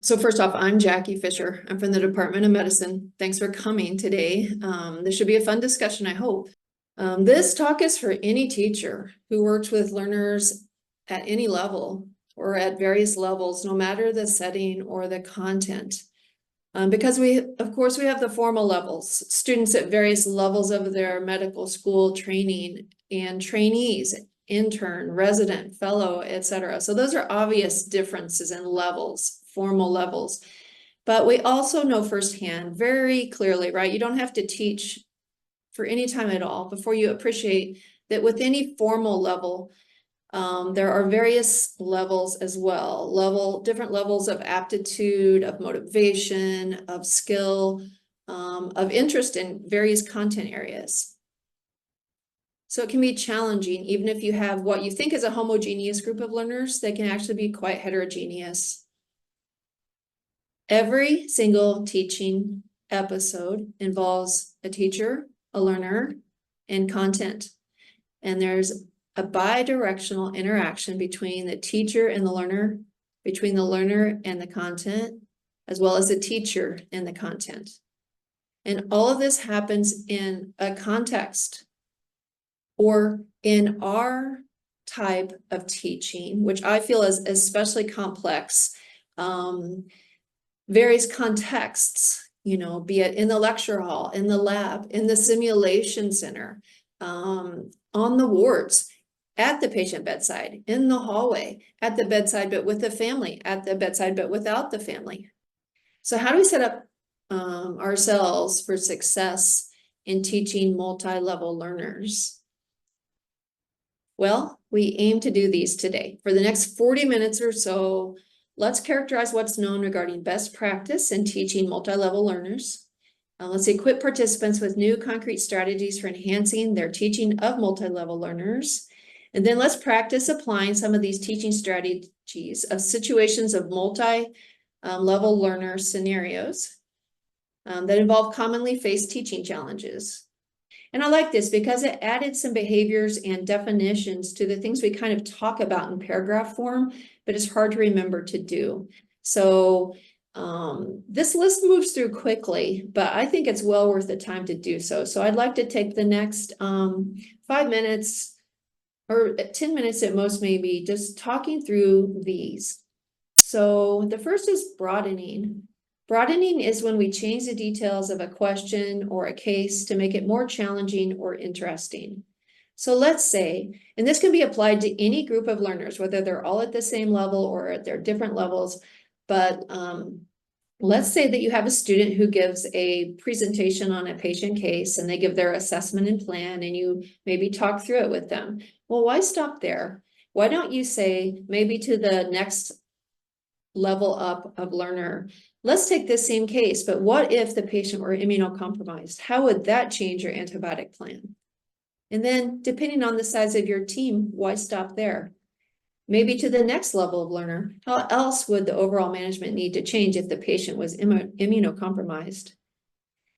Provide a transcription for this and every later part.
So first off, I'm Jackie Fisher. I'm from the Department of Medicine. Thanks for coming today. This should be a fun discussion, I hope. This talk is for any teacher who works with learners at any level or at various levels, no matter the setting or the content. Because of course, we have the formal levels, students at various levels of their medical school training, and trainees, intern, resident, fellow, etc. So those are obvious differences in levels, formal levels. But we also know firsthand very clearly, right? You don't have to teach for any time at all before you appreciate that with any formal level, there are various levels as well, different levels of aptitude, of motivation, of skill, of interest in various content areas. So it can be challenging, even if you have what you think is a homogeneous group of learners, they can actually be quite heterogeneous. Every single teaching episode involves a teacher, a learner, and content. And there's a bi-directional interaction between the teacher and the learner, between the learner and the content, as well as the teacher and the content. And all of this happens in a context or in our type of teaching, which I feel is especially complex. Various contexts, be it in the lecture hall, in the lab, in the simulation center, on the wards, at the patient bedside, in the hallway, at the bedside, but with the family, at the bedside, but without the family. So how do we set up ourselves for success in teaching multi-level learners? Well, we aim to do these today. For the next 40 minutes or so, let's characterize what's known regarding best practice in teaching multi-level learners. Let's equip participants with new concrete strategies for enhancing their teaching of multi-level learners. And then let's practice applying some of these teaching strategies of situations of multi-level learner scenarios that involve commonly faced teaching challenges. And I like this because it added some behaviors and definitions to the things we kind of talk about in paragraph form, but it's hard to remember to do. So this list moves through quickly, but I think it's well worth the time to do so. So I'd like to take the next 5 minutes or 10 minutes at most, maybe, just talking through these. So the first is broadening. Broadening is when we change the details of a question or a case to make it more challenging or interesting. So let's say, and this can be applied to any group of learners, whether they're all at the same level or at their different levels, but let's say that you have a student who gives a presentation on a patient case and they give their assessment and plan and you maybe talk through it with them. Well, why stop there? Why don't you say maybe to the next level up of learner, let's take this same case, but what if the patient were immunocompromised? How would that change your antibiotic plan? And then depending on the size of your team, why stop there? Maybe to the next level of learner, how else would the overall management need to change if the patient was immunocompromised?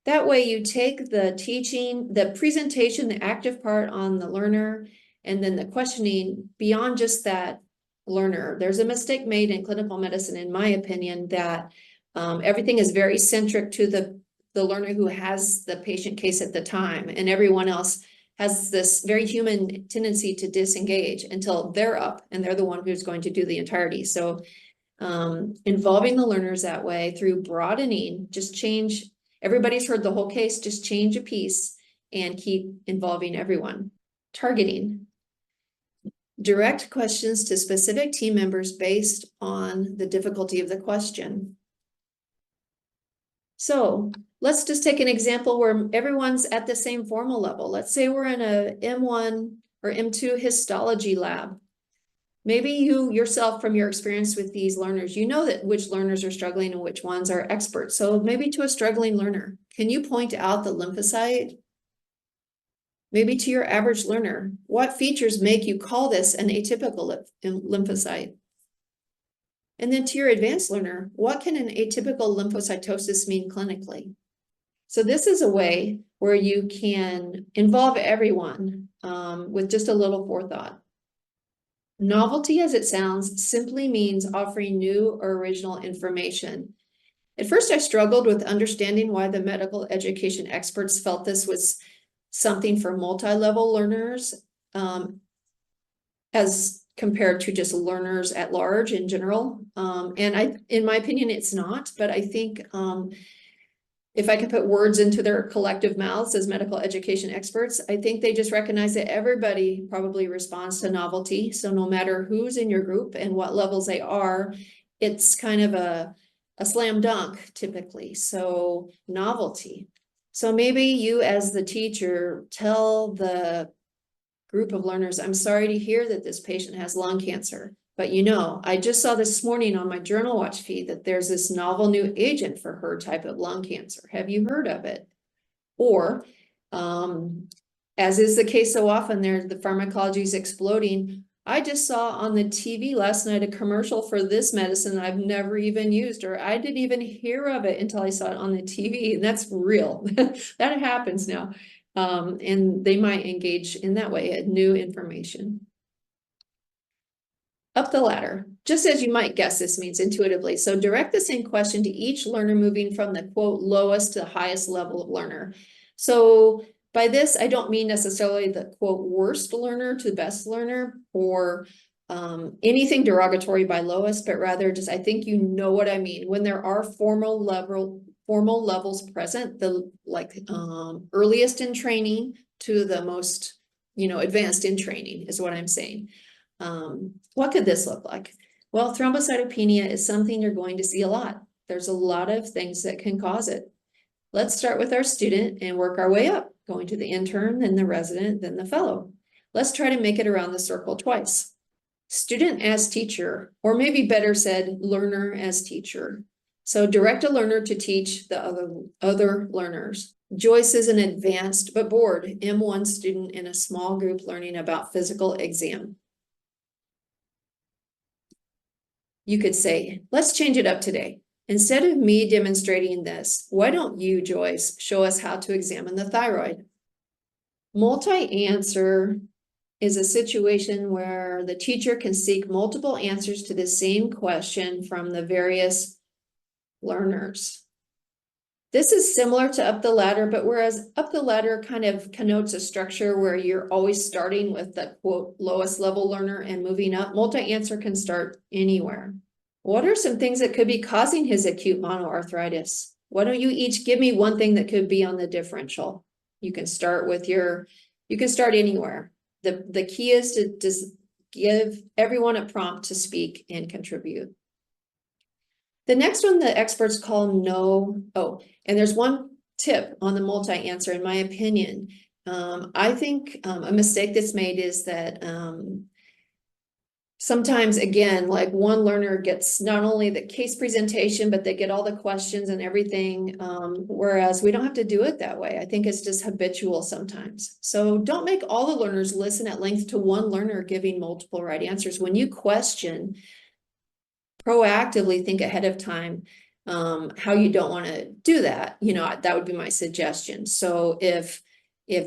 That way you take the teaching, the presentation, the active part on the learner, and then the questioning beyond just that learner. There's a mistake made in clinical medicine, in my opinion, that everything is very centric to the learner who has the patient case at the time, and everyone else has this very human tendency to disengage until they're up and they're the one who's going to do the entirety. So involving the learners that way through broadening, just change, everybody's heard the whole case, just change a piece and keep involving everyone. Targeting. Direct questions to specific team members based on the difficulty of the question. So let's just take an example where everyone's at the same formal level. Let's say we're in a M1 or M2 histology lab. Maybe you yourself, from your experience with these learners, you know that which learners are struggling and which ones are experts. So maybe to a struggling learner, can you point out the lymphocyte? Maybe to your average learner, what features make you call this an atypical lymphocyte? And then to your advanced learner, what can an atypical lymphocytosis mean clinically? So this is a way where you can involve everyone with just a little forethought. Novelty, as it sounds, simply means offering new or original information. At first, I struggled with understanding why the medical education experts felt this was something for multi-level learners, as compared to just learners at large in general. In my opinion, it's not, but I think, if I can put words into their collective mouths as medical education experts, I think they just recognize that everybody probably responds to novelty. So no matter who's in your group and what levels they are, it's kind of a slam dunk typically. So novelty. So maybe you as the teacher tell the group of learners, I'm sorry to hear that this patient has lung cancer. But I just saw this morning on my Journal Watch feed that there's this novel new agent for her type of lung cancer. Have you heard of it? Or, as is the case so often, the pharmacology is exploding. I just saw on the TV last night a commercial for this medicine I've never even used, or I didn't even hear of it until I saw it on the TV. And that's real. That happens now. And they might engage in that way at new information. Up the ladder, just as you might guess, this means intuitively. So direct the same question to each learner moving from the quote lowest to the highest level of learner. So by this, I don't mean necessarily the quote worst learner to best learner or anything derogatory by lowest, but rather just, I think you know what I mean. When there are formal levels present, the earliest in training to the most, advanced in training is what I'm saying. What could this look like? Well, thrombocytopenia is something you're going to see a lot. There's a lot of things that can cause it. Let's start with our student and work our way up, going to the intern, then the resident, then the fellow. Let's try to make it around the circle twice. Student as teacher, or maybe better said, learner as teacher. So direct a learner to teach the other learners. Joyce is an advanced but bored M1 student in a small group learning about physical exam. You could say, let's change it up today. Instead of me demonstrating this, why don't you, Joyce, show us how to examine the thyroid? Multi-answer is a situation where the teacher can seek multiple answers to the same question from the various learners. This is similar to up the ladder, but whereas up the ladder kind of connotes a structure where you're always starting with the quote lowest level learner and moving up, multi-answer can start anywhere. What are some things that could be causing his acute monoarthritis? Why don't you each give me one thing that could be on the differential? You can start anywhere. The key is to just give everyone a prompt to speak and contribute. The next one the experts call no. Oh, and there's one tip on the multi-answer, in my opinion. I think a mistake that's made is that sometimes, again, like one learner gets not only the case presentation, but they get all the questions and everything, whereas we don't have to do it that way. I think it's just habitual sometimes. So don't make all the learners listen at length to one learner giving multiple right answers. When you question, proactively think ahead of time how you don't want to do that. That would be my suggestion. So if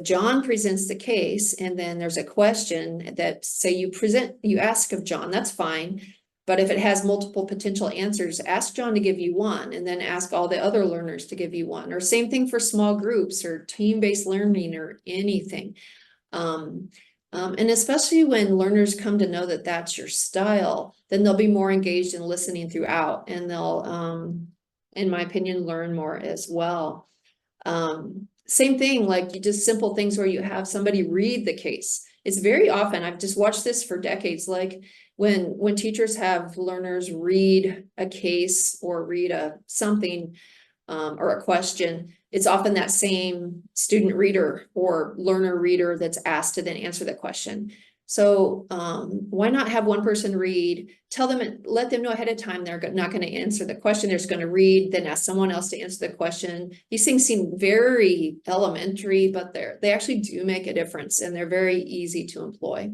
John presents the case and then there's a question that say you ask of John, that's fine. But if it has multiple potential answers, ask John to give you one and then ask all the other learners to give you one, or same thing for small groups or team-based learning or anything. And especially when learners come to know that that's your style, then they'll be more engaged in listening throughout, and they'll, in my opinion, learn more as well. Same thing, like just simple things where you have somebody read the case. It's very often, I've just watched this for decades, like when teachers have learners read a case or read something or a question, it's often that same student reader or learner reader that's asked to then answer the question. So why not have one person read, tell them, let them know ahead of time they're not going to answer the question, they're just going to read, then ask someone else to answer the question. These things seem very elementary, but they actually do make a difference, and they're very easy to employ.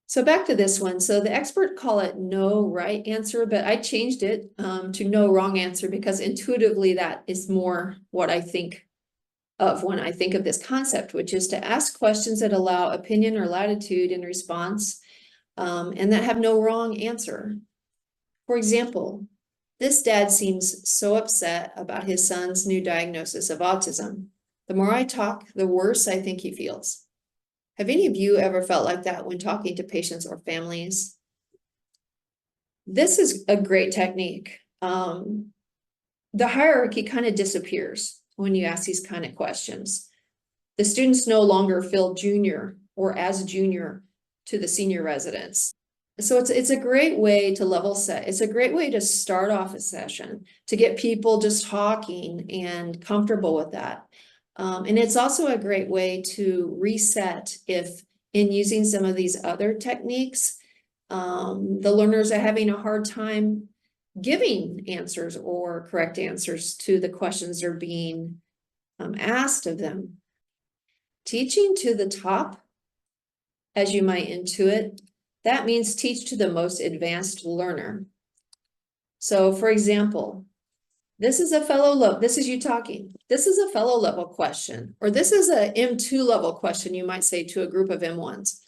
So back to this one. So the expert call it no right answer, but I changed it to no wrong answer because intuitively that is more what I think of when I think of this concept, which is to ask questions that allow opinion or latitude in response, and that have no wrong answer. For example, this dad seems so upset about his son's new diagnosis of autism. The more I talk, the worse I think he feels. Have any of you ever felt like that when talking to patients or families? This is a great technique. The hierarchy kind of disappears when you ask these kind of questions. The students no longer feel junior or as junior to the senior residents. So it's a great way to level set. It's a great way to start off a session, to get people just talking and comfortable with that. And it's also a great way to reset if in using some of these other techniques, the learners are having a hard time giving answers or correct answers to the questions that are being asked of them. Teaching to the top, as you might intuit, that means teach to the most advanced learner. So for example, this is you talking. This is a fellow level question, or this is a M2 level question, you might say, to a group of M1s.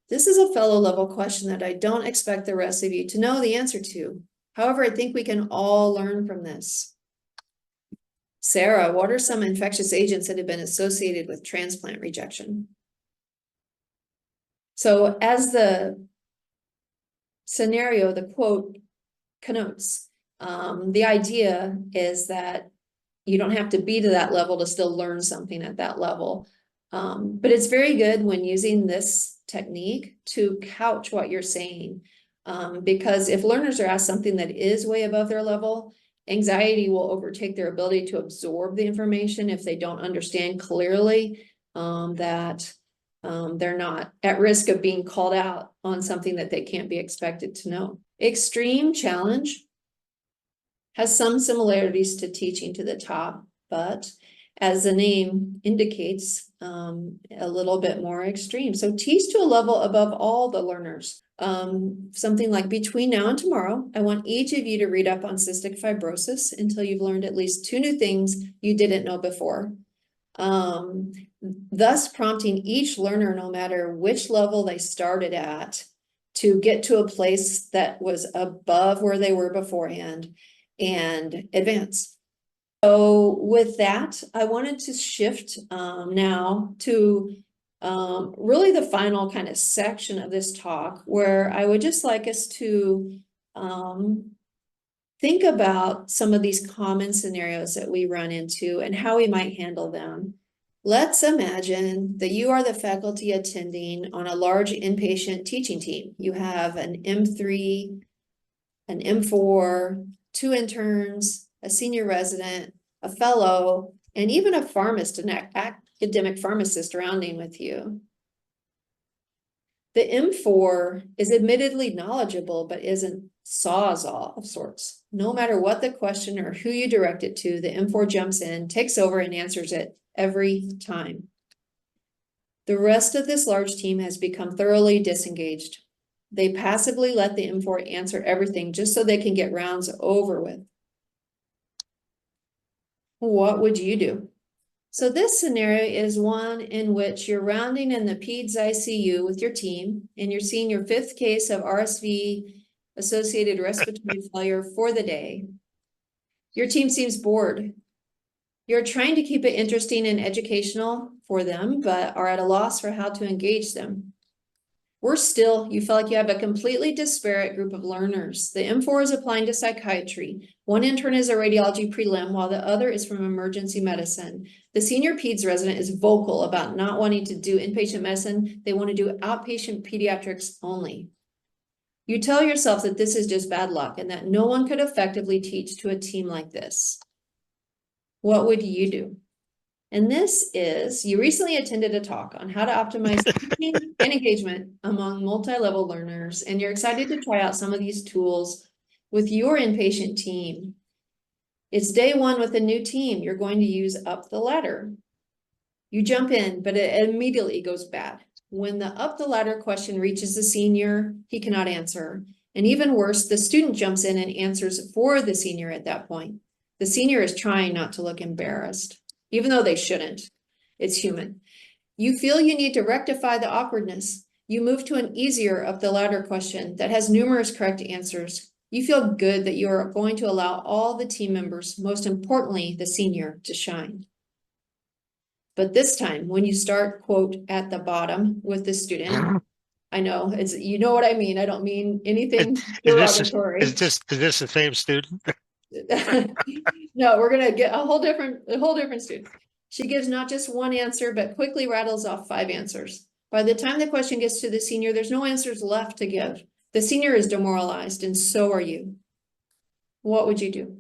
This is a fellow level question that I don't expect the rest of you to know the answer to. However, I think we can all learn from this. Sarah, what are some infectious agents that have been associated with transplant rejection? So as the scenario, the quote connotes, the idea is that you don't have to be to that level to still learn something at that level. But it's very good when using this technique to couch what you're saying. Because if learners are asked something that is way above their level, anxiety will overtake their ability to absorb the information if they don't understand clearly that they're not at risk of being called out on something that they can't be expected to know. Extreme challenge has some similarities to teaching to the top, but as the name indicates, a little bit more extreme. So teach to a level above all the learners. Something like between now and tomorrow, I want each of you to read up on cystic fibrosis until you've learned at least 2 new things you didn't know before. Thus prompting each learner, no matter which level they started at, to get to a place that was above where they were beforehand and advance. So with that, I wanted to shift now to really the final kind of section of this talk, where I would just like us to think about some of these common scenarios that we run into and how we might handle them. Let's imagine that you are the faculty attending on a large inpatient teaching team. You have an M3, an M4, 2 interns, a senior resident, a fellow, and even a pharmacist, an academic pharmacist rounding with you. The M4 is admittedly knowledgeable, but isn't sawzall of sorts. No matter what the question or who you direct it to, the M4 jumps in, takes over, and answers it every time. The rest of this large team has become thoroughly disengaged. They passively let the M4 answer everything just so they can get rounds over with. What would you do? So this scenario is one in which you're rounding in the PEDS ICU with your team, and you're seeing your 5th case of RSV associated respiratory failure for the day. Your team seems bored. You're trying to keep it interesting and educational for them, but are at a loss for how to engage them. Worse still, you feel like you have a completely disparate group of learners. The M4 is applying to psychiatry. One intern is a radiology prelim, while the other is from emergency medicine. The senior PEDS resident is vocal about not wanting to do inpatient medicine. They want to do outpatient pediatrics only. You tell yourself that this is just bad luck and that no one could effectively teach to a team like this. What would you do? And this is, you recently attended a talk on how to optimize teaching and engagement among multi-level learners, and you're excited to try out some of these tools with your inpatient team. It's day 1 with a new team. You're going to use up the ladder. You jump in, but it immediately goes bad. When the up the ladder question reaches the senior, he cannot answer. And even worse, the student jumps in and answers for the senior at that point. The senior is trying not to look embarrassed, even though they shouldn't. It's human. You feel you need to rectify the awkwardness. You move to an easier of the latter question that has numerous correct answers. You feel good that you are going to allow all the team members, most importantly, the senior, to shine. But this time, when you start, quote, at the bottom with the student, I know it's, you know what I mean. I don't mean anything derogatory. Is this the same student? No, we're gonna get a whole different student. She gives not just one answer, but quickly rattles off 5 answers. By the time the question gets to the senior, there's no answers left to give. The senior is demoralized, and so are you. What would you do?